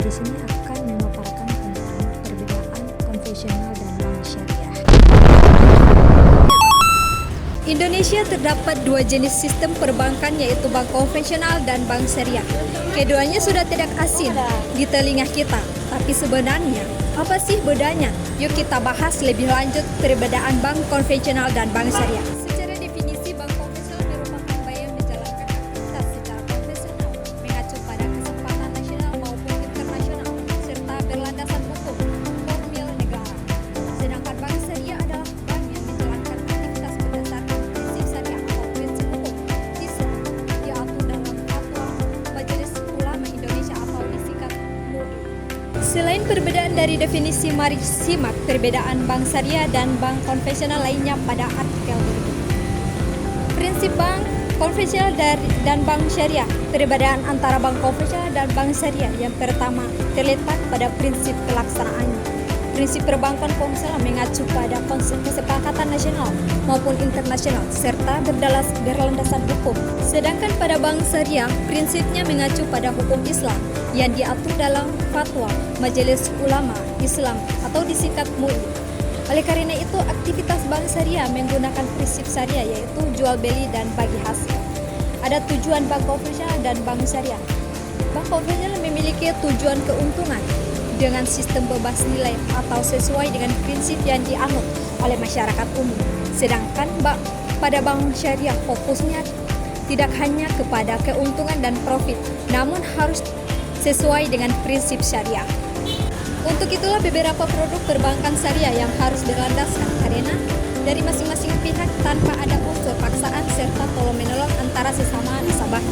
di sini akan memaparkan tentang perbedaan konvensional dan bank syariah. Indonesia terdapat dua jenis sistem perbankan, yaitu bank konvensional dan bank syariah. Keduanya sudah tidak asing di telinga kita, tapi sebenarnya apa sih bedanya? Yuk kita bahas lebih lanjut perbedaan bank konvensional dan bank syariah. Secara definisi, bank konvensional merupakan bank yang menjalankan aktivitas secara konvensional, mengacu pada kesempatan nasional maupun internasional, serta berlandaskan hukum formil negara. Sedangkan bank syariah adalah bank yang menjalankan aktivitas berdasarkan prinsip syariah atau prinsip hukum Islam, diatur dalam Fatwa Majelis Ulama Indonesia atau disingkat MUI. Selain perbedaan dari definisi, mari simak perbedaan bank syariah dan bank konvensional lainnya pada artikel berikut. Prinsip bank konvensional dan bank syariah. Perbedaan antara bank konvensional dan bank syariah yang pertama terletak pada prinsip pelaksanaannya. Prinsip perbankan konvensional mengacu pada kesepakatan nasional maupun internasional serta berlandaskan hukum. Sedangkan pada bank syariah, prinsipnya mengacu pada hukum Islam yang diatur dalam Fatwa Majelis Ulama Islam atau disingkat MUI. Oleh karena itu, aktivitas bank syariah menggunakan prinsip syariah, yaitu jual beli dan bagi hasil. Ada tujuan bank konvensional dan bank syariah. Bank konvensional memiliki tujuan keuntungan dengan sistem bebas nilai atau sesuai dengan prinsip yang dianut oleh masyarakat umum. Sedangkan pada bank syariah fokusnya tidak hanya kepada keuntungan dan profit, namun harus sesuai dengan prinsip syariah. Untuk itulah beberapa produk perbankan syariah yang harus berlandaskan karena dari masing-masing pihak tanpa ada unsur paksaan serta tolong-menolong antara sesama nasabah.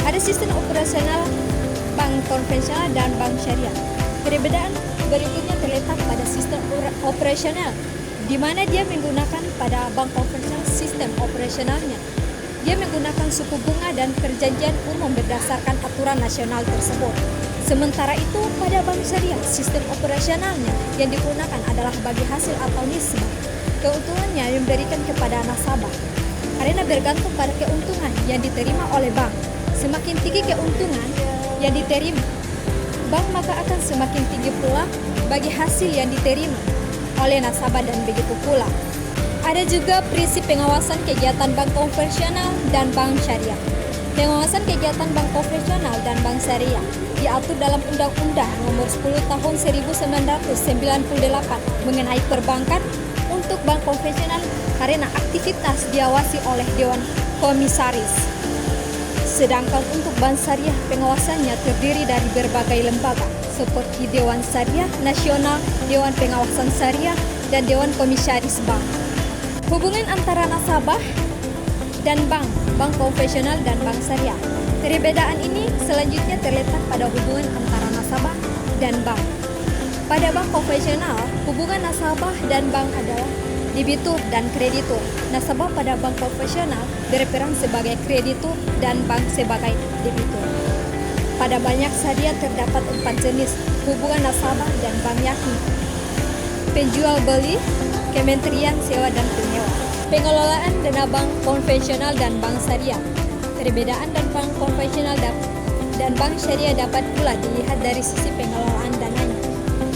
Ada sistem operasional bank konvensional dan bank syariah. Perbedaan berikutnya terletak pada sistem operasional, di mana dia menggunakan pada bank konvensional sistem operasionalnya. Dia menggunakan suku bunga dan perjanjian umum berdasarkan aturan nasional tersebut. Sementara itu, pada bank syariah, sistem operasionalnya yang digunakan adalah bagi hasil atau nisbah. Keuntungannya yang diberikan kepada nasabah, karena bergantung pada keuntungan yang diterima oleh bank. Semakin tinggi keuntungan yang diterima bank, maka akan semakin tinggi pula bagi hasil yang diterima oleh nasabah, dan begitu pula. Ada juga prinsip pengawasan kegiatan bank konvensional dan bank syariah. Pengawasan kegiatan bank konvensional dan bank syariah diatur dalam Undang-Undang Nomor 10 Tahun 1998 mengenai perbankan. Untuk bank konvensional, karena aktivitas diawasi oleh Dewan Komisaris. Sedangkan untuk bank syariah, pengawasannya terdiri dari berbagai lembaga seperti Dewan Syariah Nasional, Dewan Pengawasan Syariah, dan Dewan Komisaris Bank. Hubungan antara nasabah dan bank konvensional dan bank syariah. Perbedaan ini selanjutnya terletak pada hubungan antara nasabah dan bank. Pada bank konvensional, hubungan nasabah dan bank adalah debitur dan kreditur. Nasabah pada bank konvensional berperan sebagai kreditur dan bank sebagai debitur. Pada banyak syariah terdapat 4 jenis hubungan nasabah dan bank, yakni penjual beli, kementerian sewa dan penyewa. Pengelolaan dana bank konvensional dan bank syariah. Perbedaan dan bank konvensional dan bank syariah dapat pula dilihat dari sisi pengelolaan dananya.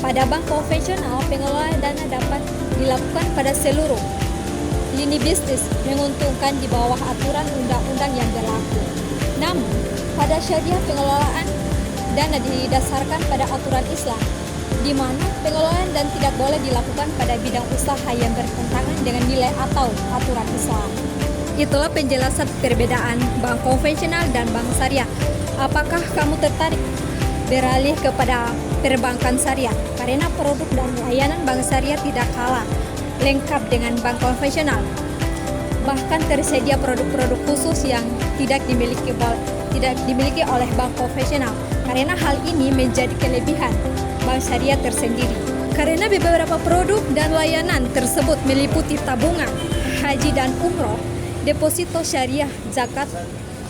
Pada bank konvensional, pengelolaan dana dapat dilakukan pada seluruh lini bisnis, menguntungkan di bawah aturan undang-undang yang berlaku. Namun, pada syariah pengelolaan dana didasarkan pada aturan Islam, di mana pengelolaan dan tidak boleh dilakukan pada bidang usaha yang bertentangan dengan nilai atau aturan Islam. Itulah penjelasan perbedaan bank konvensional dan bank syariah. Apakah kamu tertarik beralih kepada perbankan syariah? Karena produk dan layanan bank syariah tidak kalah lengkap dengan bank konvensional. Bahkan tersedia produk-produk khusus yang tidak dimiliki oleh bank konvensional. Karena hal ini menjadi kelebihan bank syariah tersendiri. Karena beberapa produk dan layanan tersebut meliputi tabungan, haji dan umroh, deposito syariah, zakat,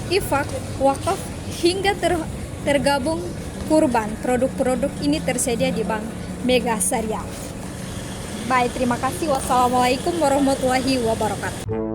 infak, wakaf, hingga tergabung kurban. Produk-produk ini tersedia di Bank Mega Syariah. Baik, terima kasih. Wassalamualaikum warahmatullahi wabarakatuh.